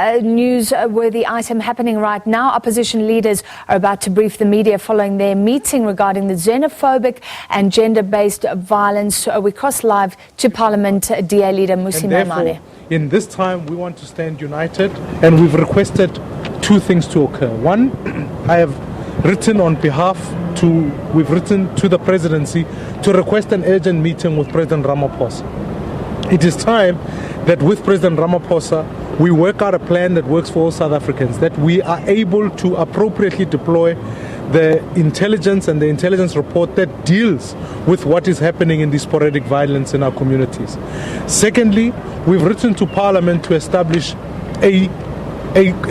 Newsworthy item happening right now. Opposition leaders are about to brief the media following their meeting regarding the xenophobic and gender-based violence. We cross live to Parliament. DA Leader Musi Maimane. In this time, we want to stand united, and we've requested two things to occur. One, I have written we've written to the presidency to request an urgent meeting with President Ramaphosa. It is time that with President Ramaphosa, we work out a plan that works for all South Africans, that we are able to appropriately deploy the intelligence and the intelligence report that deals with what is happening in the sporadic violence in our communities. Secondly, we've written to Parliament to establish a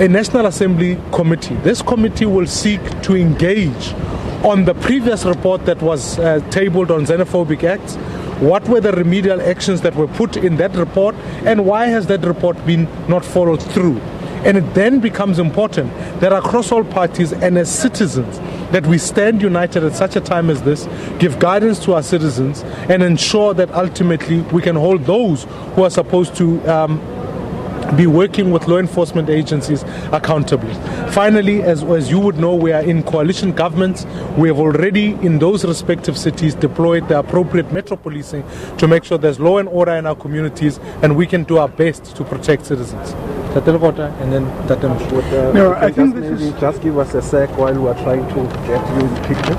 National Assembly committee. This committee will seek to engage on the previous report that was tabled on xenophobic acts. What were the remedial actions that were put in that report, and why has that report been not followed through? And it then becomes important that across all parties and as citizens that we stand united at such a time as this, give guidance to our citizens, and ensure that ultimately we can hold those who are supposed to be working with law enforcement agencies accountably. Finally, as you would know, we are in coalition governments. We have already, in those respective cities, deployed the appropriate metro policing to make sure there's law and order in our communities, and we can do our best to protect citizens. And then no, I think just give us a sec while we are trying to get you in picture.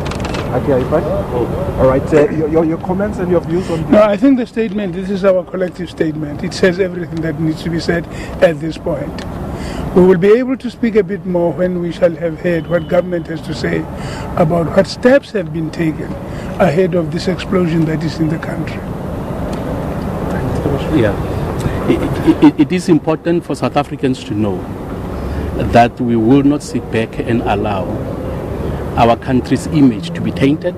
All right, your comments and your views on this? No, I think the statement, this is our collective statement. It says everything that needs to be said at this point. We will be able to speak a bit more when we shall have heard what government has to say about what steps have been taken ahead of this explosion that is in the country. Yeah, it is important for South Africans to know that we will not sit back and allow our country's image to be tainted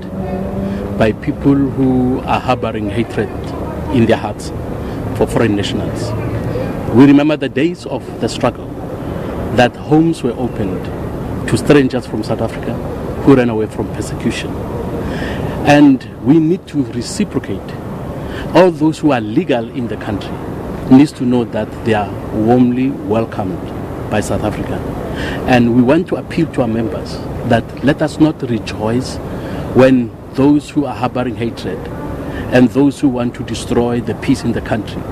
by people who are harboring hatred in their hearts for foreign nationals. We remember the days of the struggle, that homes were opened to strangers from South Africa who ran away from persecution. And we need to reciprocate. All those who are legal in the country needs to know that they are warmly welcomed by South Africa. And we want to appeal to our members that let us not rejoice when those who are harboring hatred and those who want to destroy the peace in the country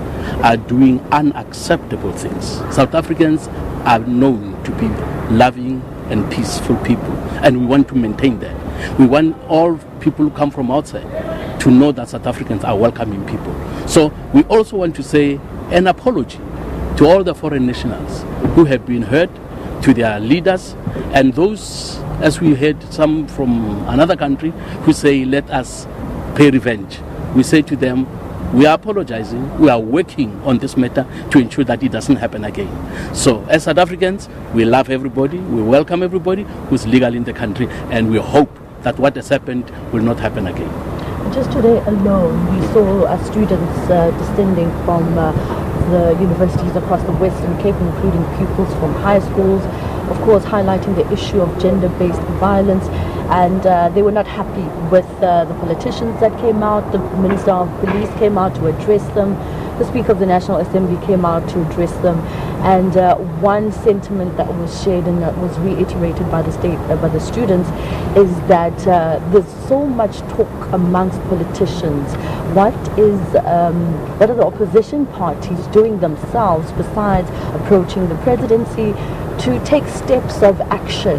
are doing unacceptable things. South Africans are known to be loving and peaceful people, and we want to maintain that. We want all people who come from outside to know that South Africans are welcoming people. So we also want to say an apology to all the foreign nationals who have been hurt, to their leaders, and those, as we heard some from another country, who say, let us pay revenge. We say to them, we are apologizing, we are working on this matter to ensure that it doesn't happen again. So as South Africans, we love everybody, we welcome everybody who's legal in the country, and we hope that what has happened will not happen again. Just today alone, we saw students descending from the universities across the Western Cape, including pupils from high schools, of course highlighting the issue of gender-based violence, and they were not happy with the politicians that came out. The Minister of Police came out to address them. The Speaker of the National Assembly came out to address them, and one sentiment that was shared and that was reiterated by the students is that there's so much talk amongst politicians. What are the opposition parties doing themselves besides approaching the presidency to take steps of action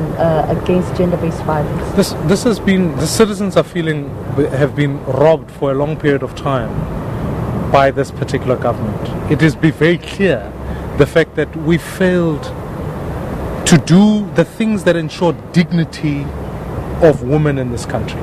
against gender-based violence? The citizens have been robbed for a long period of time by this particular government. It is very clear the fact that we failed to do the things that ensure dignity of women in this country.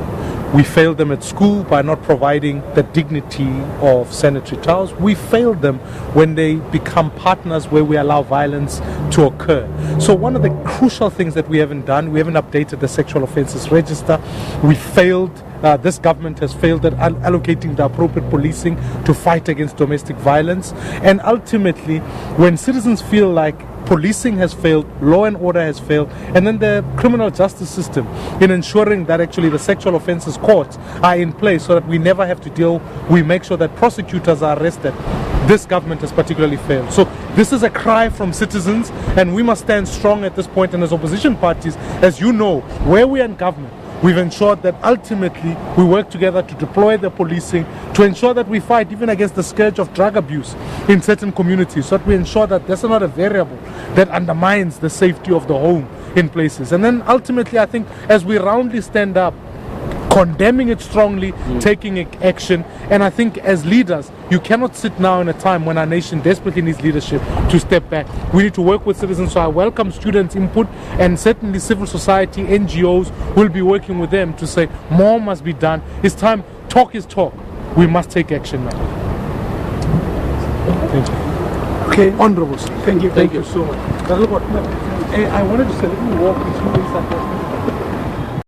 We failed them at school by not providing the dignity of sanitary towels. We failed them when they become partners where we allow violence to occur. So one of the crucial things that we haven't done, we haven't updated the sexual offences register. We failed, this government has failed at allocating the appropriate policing to fight against domestic violence. And ultimately, when citizens feel like policing has failed, law and order has failed, and then the criminal justice system in ensuring that actually the sexual offences courts are in place so that we never have to deal, we make sure that prosecutors are arrested. This government has particularly failed. So this is a cry from citizens, and we must stand strong at this point. And as opposition parties, as you know, where we are in government, we've ensured that ultimately we work together to deploy the policing, to ensure that we fight even against the scourge of drug abuse in certain communities, so that we ensure that there's not a variable that undermines the safety of the home in places. And then ultimately, I think as we roundly stand up, condemning it strongly, taking action, and I think as leaders, you cannot sit now in a time when our nation desperately needs leadership to step back. We need to work with citizens, so I welcome students' input, and certainly civil society, NGOs will be working with them to say more must be done. It's time, talk is talk. We must take action now. Thank you. Okay. Honourable, sir. Thank you. Thank you so much. Now look what, I wanted to say, let me walk you through inside.